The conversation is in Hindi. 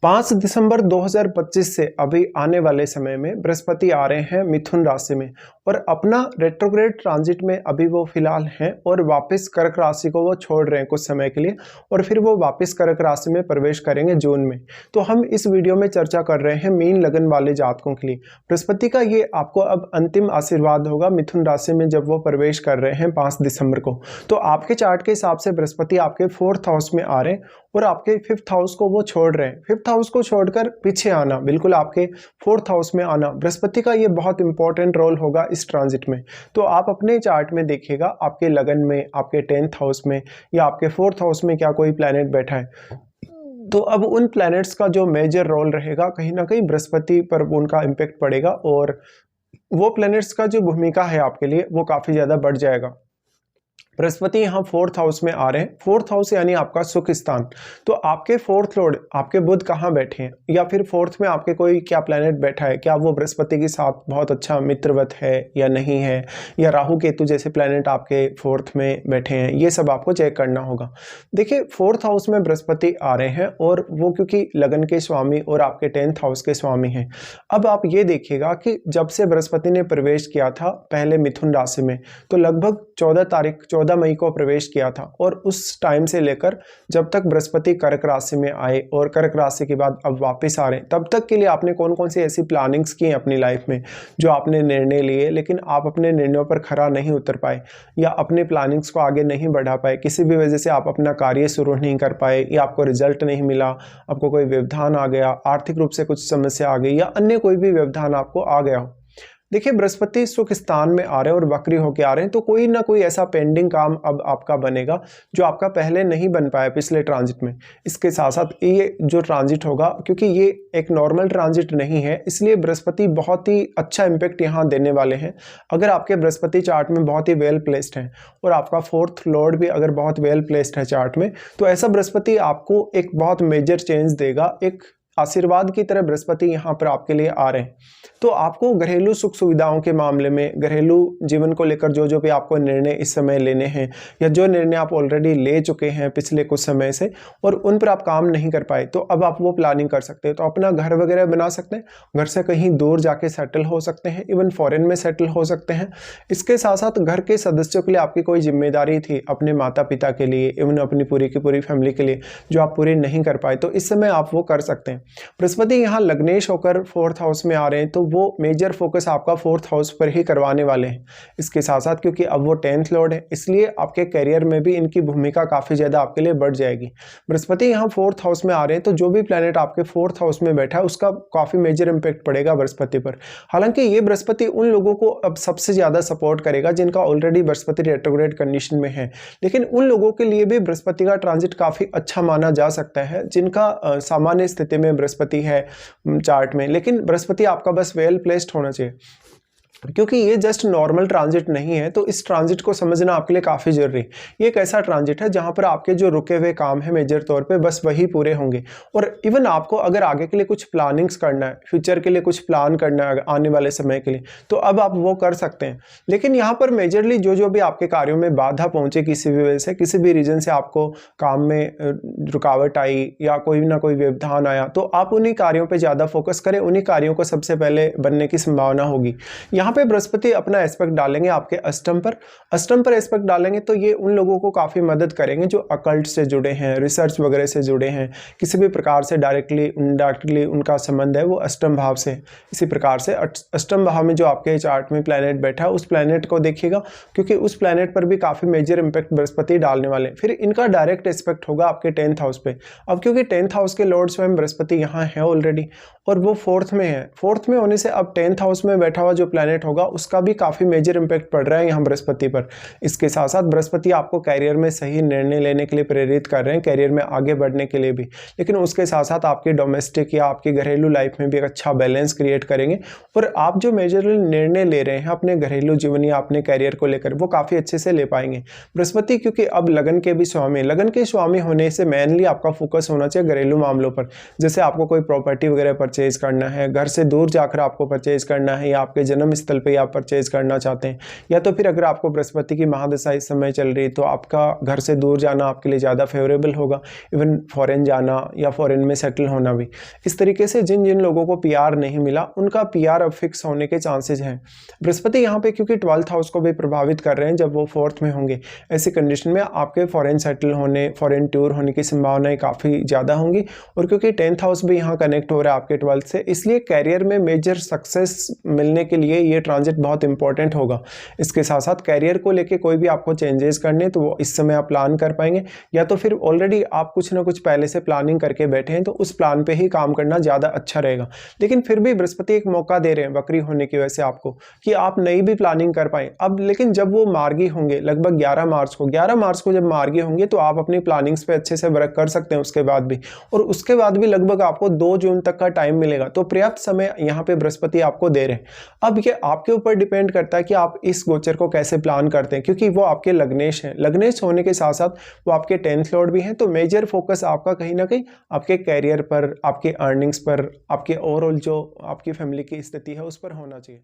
5 दिसंबर 2025 से अभी आने वाले समय में बृहस्पति आ रहे हैं मिथुन राशि में और अपना रेट्रोग्रेड ट्रांजिट में अभी वो फिलहाल हैं और वापस कर्क राशि को वो छोड़ रहे हैं कुछ समय के लिए और फिर वो वापस कर्क राशि में प्रवेश करेंगे जून में। तो हम इस वीडियो में चर्चा कर रहे हैं मीन लगन वाले जातकों के लिए बृहस्पति का ये आपको अब अंतिम आशीर्वाद होगा मिथुन राशि में जब वो प्रवेश कर रहे हैं 5 दिसंबर को। तो आपके चार्ट के हिसाब से बृहस्पति आपके 4th हाउस में आ रहे हैं और आपके 5th हाउस को वो छोड़ रहे हैं। 5th हाउस को छोड़कर पीछे आना, बिल्कुल आपके 4th हाउस में आना, बृहस्पति का ये बहुत इंपॉर्टेंट रोल होगा इस ट्रांजिट में। तो आप अपने चार्ट में देखिएगा आपके लगन में, आपके 10th हाउस में या आपके 4th हाउस में क्या कोई प्लैनेट बैठा है। तो अब उन प्लैनेट्स का जो मेजर रोल रहेगा कहीं ना कहीं बृहस्पति पर उनका इम्पेक्ट पड़ेगा और वो प्लैनेट्स का जो भूमिका है आपके लिए वो काफ़ी ज़्यादा बढ़ जाएगा। बृहस्पति यहाँ 4th हाउस में आ रहे हैं। 4th हाउस यानी आपका सुख स्थान। तो आपके 4th लॉर्ड आपके बुध कहाँ बैठे हैं या फिर 4th में आपके कोई क्या प्लैनेट बैठा है, क्या वो बृहस्पति के साथ बहुत अच्छा मित्रवत है या नहीं है, या राहु केतु जैसे प्लैनेट आपके 4th में बैठे हैं, ये सब आपको चेक करना होगा। देखिए 4th हाउस में बृहस्पति आ रहे हैं और वो क्योंकि लगन के स्वामी और आपके 10th हाउस के स्वामी हैं। अब आप ये देखिएगा कि जब से बृहस्पति ने प्रवेश किया था पहले मिथुन राशि में, तो लगभग 14 मई को प्रवेश किया था और उस टाइम से लेकर जब तक बृहस्पति कर्क राशि में आए और कर्क राशि के बाद अब वापस आ रहे हैं, तब तक के लिए आपने कौन कौन सी ऐसी प्लानिंग्स की हैं अपनी लाइफ में, जो आपने निर्णय लिए लेकिन आप अपने निर्णयों पर खरा नहीं उतर पाए या अपने प्लानिंग्स को आगे नहीं बढ़ा पाए, किसी भी वजह से आप अपना कार्य शुरू नहीं कर पाए या आपको रिजल्ट नहीं मिला, आपको कोई व्यवधान आ गया, आर्थिक रूप से कुछ समस्या आ गई या अन्य कोई भी व्यवधान आपको आ गया हो। देखिए बृहस्पति सुख स्थान में आ रहे हैं और वक्री होके आ रहे हैं, तो कोई ना कोई ऐसा पेंडिंग काम अब आपका बनेगा जो आपका पहले नहीं बन पाया पिछले ट्रांजिट में। इसके साथ साथ ये जो ट्रांजिट होगा, क्योंकि ये एक नॉर्मल ट्रांजिट नहीं है, इसलिए बृहस्पति बहुत ही अच्छा इम्पैक्ट यहाँ देने वाले हैं। अगर आपके बृहस्पति चार्ट में बहुत ही वेल प्लेस्ड है और आपका 4th लॉर्ड भी अगर बहुत वेल प्लेस्ड है चार्ट में, तो ऐसा बृहस्पति आपको एक बहुत मेजर चेंज देगा। एक आशीर्वाद की तरह बृहस्पति यहाँ पर आपके लिए आ रहे हैं। तो आपको घरेलू सुख सुविधाओं के मामले में, घरेलू जीवन को लेकर जो भी आपको निर्णय इस समय लेने हैं या जो निर्णय आप ऑलरेडी ले चुके हैं पिछले कुछ समय से और उन पर आप काम नहीं कर पाए, तो अब आप वो प्लानिंग कर सकते हैं। तो अपना घर वगैरह बना सकते हैं, घर से कहीं दूर जाके सेटल हो सकते हैं, इवन फॉरेन में सेटल हो सकते हैं। इसके साथ साथ घर के सदस्यों के लिए आपकी कोई जिम्मेदारी थी अपने माता पिता के लिए, इवन अपनी पूरी की पूरी फैमिली के लिए, जो आप पूरी नहीं कर पाए, तो इस समय आप वो कर सकते हैं। बृहस्पति यहाँ लग्नेश होकर 4th हाउस में आ रहे हैं, तो वो मेजर फोकस आपका 4th हाउस पर ही करवाने वाले हैं। इसके साथ साथ क्योंकि अब वो 10th लॉर्ड है, इसलिए आपके करियर में भी इनकी भूमिका काफ़ी ज़्यादा आपके लिए बढ़ जाएगी। बृहस्पति यहाँ 4th हाउस में आ रहे हैं, तो जो भी प्लैनेट आपके 4th हाउस में बैठा है उसका काफ़ी मेजर इंपैक्ट पड़ेगा बृहस्पति पर। हालांकि ये बृहस्पति उन लोगों को अब सबसे ज़्यादा सपोर्ट करेगा जिनका ऑलरेडी बृहस्पति रेट्रोग्रेड कंडीशन में है, लेकिन उन लोगों के लिए भी बृहस्पति का ट्रांजिट काफ़ी अच्छा माना जा सकता है जिनका सामान्य स्थिति में बृहस्पति है चार्ट में। लेकिन बृहस्पति आपका बस वेल प्लेस्ड होना चाहिए, क्योंकि ये जस्ट नॉर्मल ट्रांजिट नहीं है। तो इस ट्रांजिट को समझना आपके लिए काफ़ी जरूरी है। ये एक ऐसा ट्रांजिट है जहां पर आपके जो रुके हुए काम है मेजर तौर पे बस वही पूरे होंगे। और इवन आपको अगर आगे के लिए कुछ प्लानिंग्स करना है, फ्यूचर के लिए कुछ प्लान करना है आने वाले समय के लिए, तो अब आप वो कर सकते हैं। लेकिन यहाँ पर मेजरली जो भी आपके कार्यों में बाधा पहुंचे किसी भी वजह से, किसी भी रीजन से आपको काम में रुकावट आई या कोई ना कोई व्यवधान आया, तो आप उन्हीं कार्यों पर ज़्यादा फोकस करें, उन्हीं कार्यों को सबसे पहले बनने की संभावना होगी। यहाँ पे बृहस्पति अपना एस्पेक्ट डालेंगे आपके अष्टम पर एस्पेक्ट डालेंगे, तो ये उन लोगों को काफी मदद करेंगे जो अकल्ट से जुड़े हैं, रिसर्च वगैरह से जुड़े हैं, किसी भी प्रकार से डायरेक्टली इनडायरेक्टली उनका संबंध है वो अष्टम भाव से। इसी प्रकार से अष्टम भाव में जो आपके चार्ट में प्लैनेट बैठा है उस प्लैनेट को देखिएगा, क्योंकि उस प्लैनेट पर भी काफी मेजर इंपैक्ट बृहस्पति डालने वाले हैं। फिर इनका डायरेक्ट एस्पेक्ट होगा आपके 10th हाउस पे। अब क्योंकि 10th हाउस के लॉर्ड स्वयं बृहस्पति यहाँ है ऑलरेडी और वो 4th में है, 4th में होने से अब 10th हाउस में बैठा हुआ जो प्लैनेट होगा उसका भी काफी मेजर इंपैक्ट पड़ रहा है यहाँ बृहस्पति पर। इसके साथ साथ बृहस्पति आपको कैरियर में सही निर्णय लेने के लिए प्रेरित कर रहे हैं, कैरियर में आगे बढ़ने के लिए भी, लेकिन उसके साथ साथ आपकी डोमेस्टिक या आपकी घरेलू लाइफ में भी एक अच्छा बैलेंस क्रिएट करेंगे और आप जो मेजर निर्णय ले रहे हैं अपने घरेलू जीवन या अपने कैरियर को लेकर वो काफी अच्छे से ले पाएंगे बृहस्पति। क्योंकि अब लगन के भी स्वामी, लगन के स्वामी होने से मेनली आपका फोकस होना चाहिए घरेलू मामलों पर। जैसे आपको कोई प्रॉपर्टी वगैरह परचेज करना है, घर से दूर जाकर आपको परचेज करना है, या आपके जन्म स्थल पे आप परचेज करना चाहते हैं, या तो फिर अगर आपको बृहस्पति की महादशा इस समय चल रही है तो आपका घर से दूर जाना आपके लिए ज़्यादा फेवरेबल होगा, इवन फॉरेन जाना या फॉरेन में सेटल होना भी। इस तरीके से जिन जिन लोगों को पीआर नहीं मिला उनका पीआर अब फिक्स होने के चांसेस हैं। बृहस्पति यहाँ पे क्योंकि 12th हाउस को भी प्रभावित कर रहे हैं जब वो 4th में होंगे, ऐसी कंडीशन में आपके फॉरेन सेटल होने, फॉरेन टूर होने की संभावनाएं काफ़ी ज़्यादा होंगी। और क्योंकि 10th हाउस भी यहाँ कनेक्ट हो रहा है आपके 12th से, इसलिए कैरियर में मेजर सक्सेस मिलने के लिए ये ट्रांजिट बहुत इंपॉर्टेंट होगा। इसके साथ साथ कैरियर को लेके कोई भी आपको चेंजेस करने तो वो इस समय आप प्लान कर पाएंगे, या तो फिर ऑलरेडी आप कुछ ना कुछ पहले से प्लानिंग करके बैठे हैं तो उस प्लान पे ही काम करना ज़्यादा अच्छा रहेगा। लेकिन फिर भी बृहस्पति एक मौका दे रहे हैं वक्री होने की वजह से आपको कि आप नई भी प्लानिंग कर पाएं अब। लेकिन जब वो मार्गी होंगे लगभग 11 मार्च को जब मार्गी होंगे तो आप अपनी प्लानिंग्स पे अच्छे से वर्क कर सकते हैं उसके बाद भी, और उसके बाद भी लगभग आपको 2 जून तक का टाइम मिलेगा। तो पर्याप्त समय यहाँ पे बृहस्पति आपको दे रहे हैं। अब ये आपके ऊपर डिपेंड करता है कि आप इस गोचर को कैसे प्लान करते हैं, क्योंकि वो आपके लग्नेश हैं। लग्नेश होने के साथ साथ वो आपके 10th लॉर्ड भी हैं, तो मेजर फोकस आपका कहीं ना कहीं आपके कैरियर पर, आपके अर्निंग्स पर, आपके ओवरऑल जो आपकी फैमिली की स्थिति है उस पर होना चाहिए।